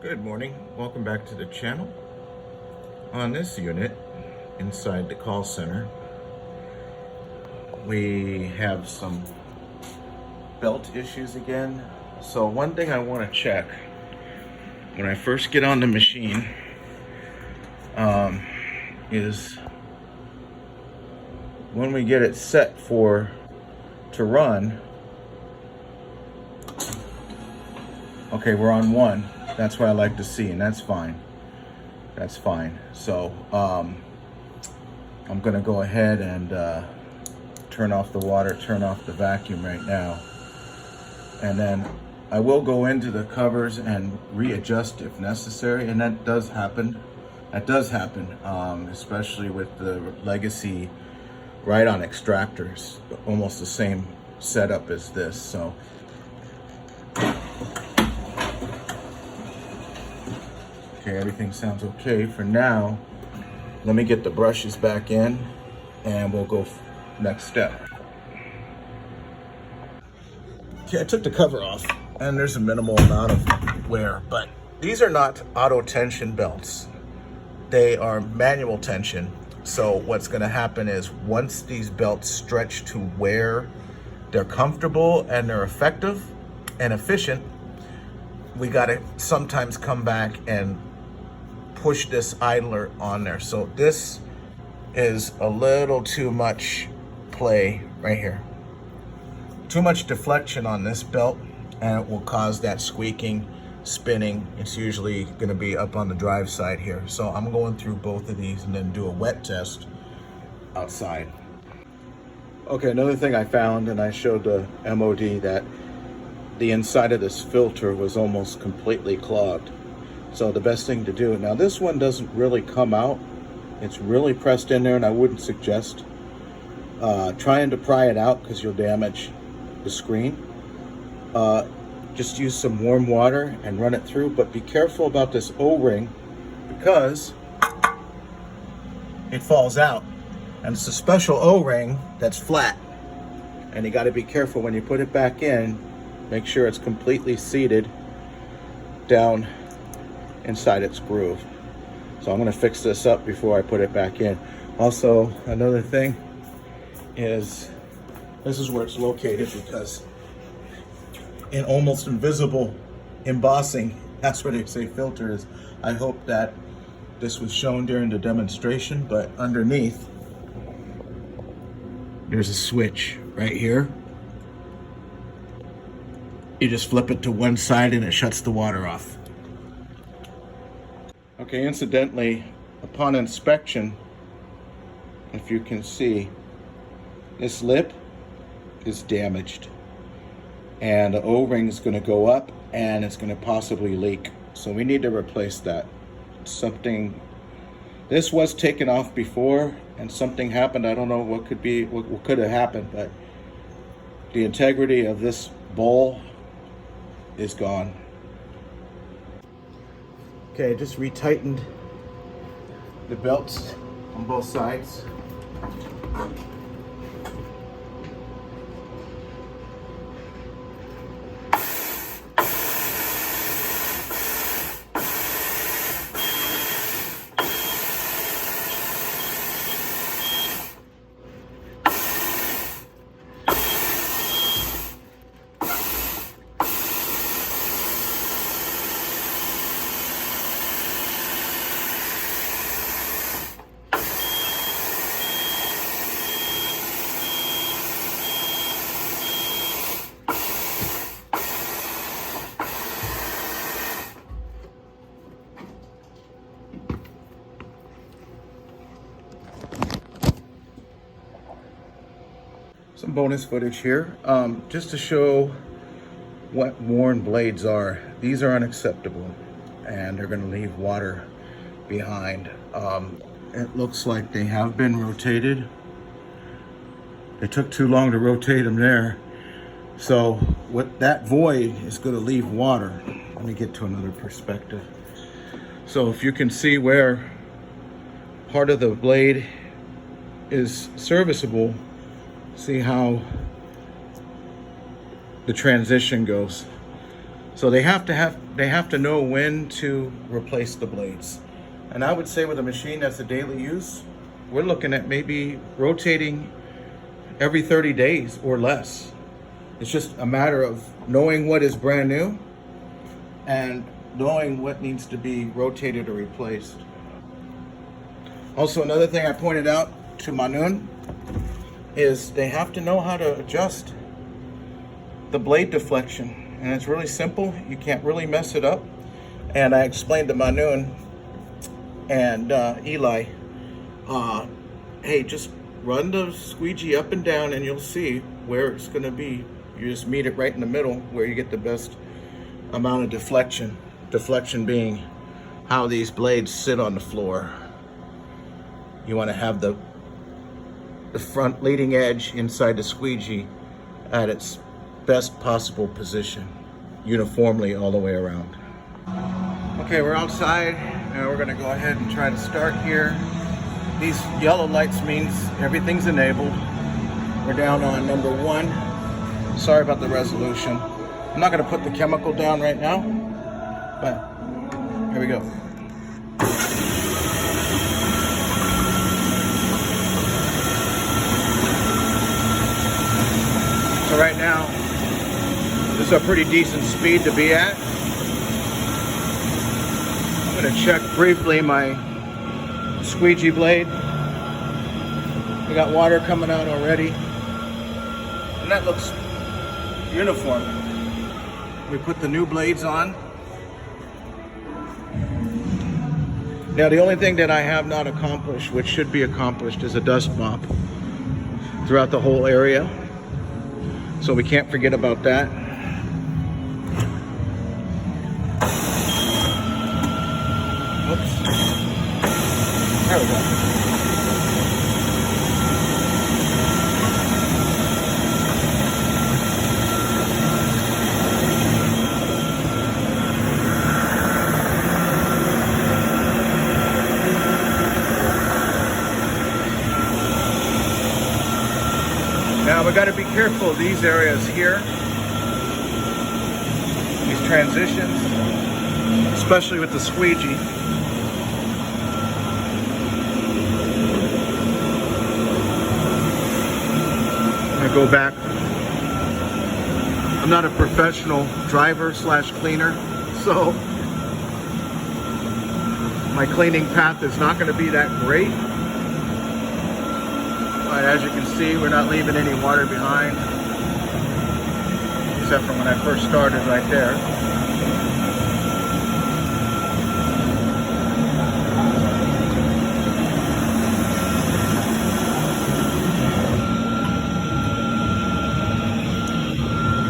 Good morning, welcome back to the channel. On this unit, inside the call center, we have some belt issues again. So one thing I want to check when I first get on the machine is when we get it set to run. Okay, we're on 1. That's what I like to see, and that's fine. That's fine. So I'm gonna go ahead and turn off the water, turn off the vacuum right now. And then I will go into the covers and readjust if necessary, and that does happen. Especially with the legacy ride-on extractors, almost the same setup as this. So okay, everything sounds okay for now. Let me get the brushes back in and we'll go next step. Okay, I took the cover off and there's a minimal amount of wear, but these are not auto tension belts. They are manual tension. So what's gonna happen is once these belts stretch to where they're comfortable and they're effective and efficient, we gotta sometimes come back and push this idler on there. So this is a little too much play right here. Too much deflection on this belt, and it will cause that squeaking, spinning. It's usually gonna be up on the drive side here. So I'm going through both of these and then do a wet test outside. Okay, another thing I found, and I showed the MOD, that the inside of this filter was almost completely clogged. So the best thing to do, now this one doesn't really come out. It's really pressed in there, and I wouldn't suggest trying to pry it out because you'll damage the screen. Just use some warm water and run it through, but be careful about this O-ring because it falls out. And it's a special O-ring that's flat. And you gotta be careful when you put it back in, make sure it's completely seated down inside its groove. So I'm going to fix this up before I put it back in. Also, another thing is this is where it's located, because in almost invisible embossing, that's where they say filter is. I hope that this was shown during the demonstration, but underneath there's a switch right here. You just flip it to one side and it shuts the water off. Okay, incidentally, upon inspection, if you can see, this lip is damaged. And the O-ring is going to go up and it's going to possibly leak. So we need to replace that. This was taken off before and something happened. I don't know what could have happened, but the integrity of this bowl is gone. Okay, I just retightened the belts on both sides. Some bonus footage here, just to show what worn blades are. These are unacceptable, and they're going to leave water behind. It looks like they have been rotated. It took too long to rotate them there. So what that void is going to leave water. Let me get to another perspective. So if you can see where part of the blade is serviceable, see how the transition goes. So they have to know when to replace the blades. And I would say with a machine that's a daily use, we're looking at maybe rotating every 30 days or less. It's just a matter of knowing what is brand new and knowing what needs to be rotated or replaced. Also, another thing I pointed out to Manun is they have to know how to adjust the blade deflection. And it's really simple. You can't really mess it up. And I explained to Manun and Eli, hey, just run the squeegee up and down and you'll see where it's gonna be. You just meet it right in the middle where you get the best amount of deflection. Deflection being how these blades sit on the floor. You wanna have the front leading edge inside the squeegee at its best possible position, uniformly all the way around. Okay, we're outside and we're gonna go ahead and try to start here. These yellow lights means everything's enabled. We're down on number 1. Sorry about the resolution. I'm not gonna put the chemical down right now, but here we go. So right now, this is a pretty decent speed to be at. I'm going to check briefly my squeegee blade. We got water coming out already. And that looks uniform. We put the new blades on. Now the only thing that I have not accomplished, which should be accomplished, is a dust mop throughout the whole area. So we can't forget about that. Whoops. There we go. Now we got to be careful of these areas here, these transitions, especially with the squeegee. I'm gonna go back. I'm not a professional driver / cleaner, so my cleaning path is not going to be that great. But as you can see, we're not leaving any water behind, except from when I first started right there.